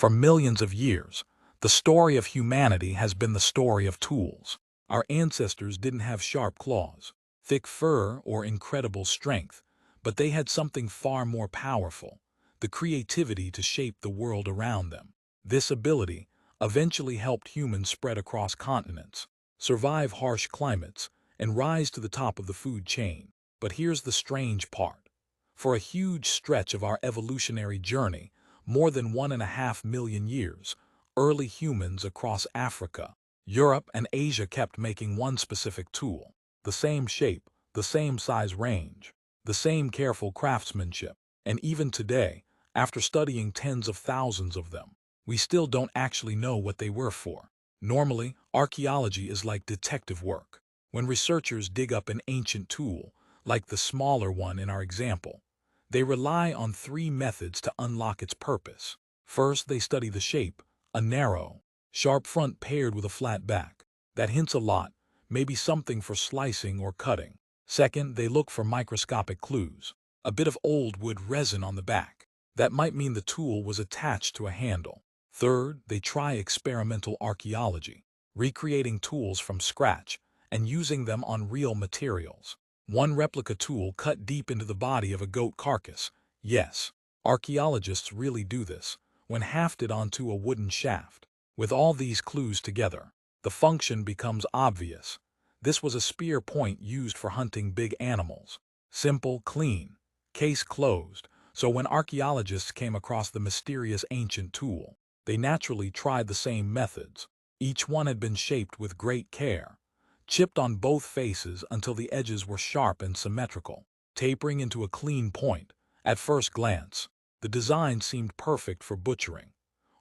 For millions of years, the story of humanity has been the story of tools. Our ancestors didn't have sharp claws, thick fur, or incredible strength, but they had something far more powerful: the creativity to shape the world around them. This ability eventually helped humans spread across continents, survive harsh climates, and rise to the top of the food chain. But here's the strange part. For a huge stretch of our evolutionary journey, more than 1.5 million years, early humans across Africa, Europe, and Asia kept making one specific tool. The same shape, the same size range, the same careful craftsmanship. And even today, after studying tens of thousands of them, we still don't actually know what they were for. Normally, archaeology is like detective work. When researchers dig up an ancient tool, like the smaller one in our example, they rely on three methods to unlock its purpose. First, they study the shape: a narrow, sharp front paired with a flat back. That hints a lot, maybe something for slicing or cutting. Second, they look for microscopic clues: a bit of old wood resin on the back. That might mean the tool was attached to a handle. Third, they try experimental archaeology, recreating tools from scratch and using them on real materials. One replica tool cut deep into the body of a goat carcass. Yes, archaeologists really do this, when hafted onto a wooden shaft. With all these clues together, the function becomes obvious. This was a spear point used for hunting big animals. Simple, clean, case closed. So when archaeologists came across the mysterious ancient tool, they naturally tried the same methods. Each one had been shaped with great care, chipped on both faces until the edges were sharp and symmetrical, tapering into a clean point. At first glance, the design seemed perfect for butchering.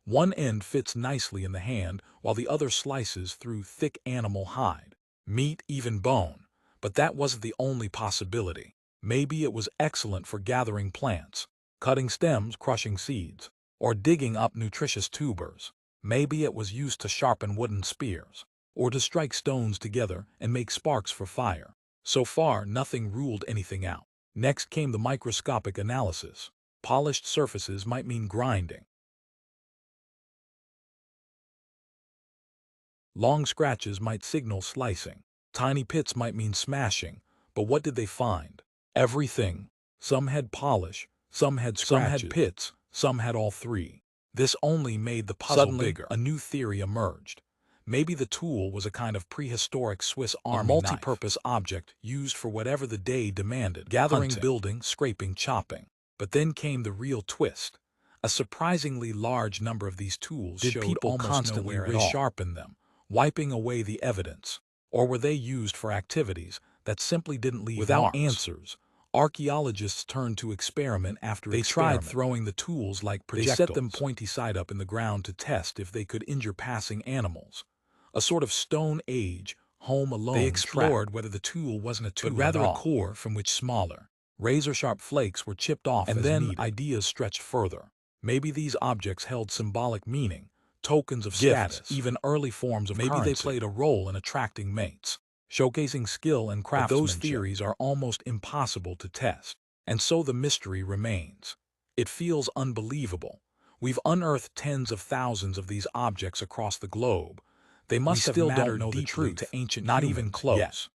One end fits nicely in the hand, while the other slices through thick animal hide, meat, even bone. But that wasn't the only possibility. Maybe it was excellent for gathering plants, cutting stems, crushing seeds, or digging up nutritious tubers. Maybe it was used to sharpen wooden spears, or to strike stones together and make sparks for fire. So far, nothing ruled anything out. Next came the microscopic analysis. Polished surfaces might mean grinding. Long scratches might signal slicing. Tiny pits might mean smashing. But what did they find? Everything. Some had polish, some had scratches, some had pits, some had all three. This only made the puzzle bigger. A new theory emerged. Maybe the tool was a kind of prehistoric Swiss Army knife, a multi-purpose object used for whatever the day demanded: gathering, hunting, building, scraping, chopping. But then came the real twist. A surprisingly large number of these tools showed people constantly resharpen them, wiping away the evidence. Or were they used for activities that simply didn't leave marks? Without answers, archaeologists turned to experiment after experiment. They tried throwing the tools like projectiles. They set them pointy side up in the ground to test if they could injure passing animals. A sort of Stone Age, Home Alone. They explored whether the tool wasn't a tool but rather a core from which smaller, razor-sharp flakes were chipped off as needed. And then ideas stretched further. Maybe these objects held symbolic meaning, tokens of status, even early forms of currency. Maybe they played a role in attracting mates, showcasing skill and craftsmanship. But those theories are almost impossible to test. And so the mystery remains. It feels unbelievable. We've unearthed tens of thousands of these objects across the globe. They must have mattered deeply to ancient humans. Not even close. Yes.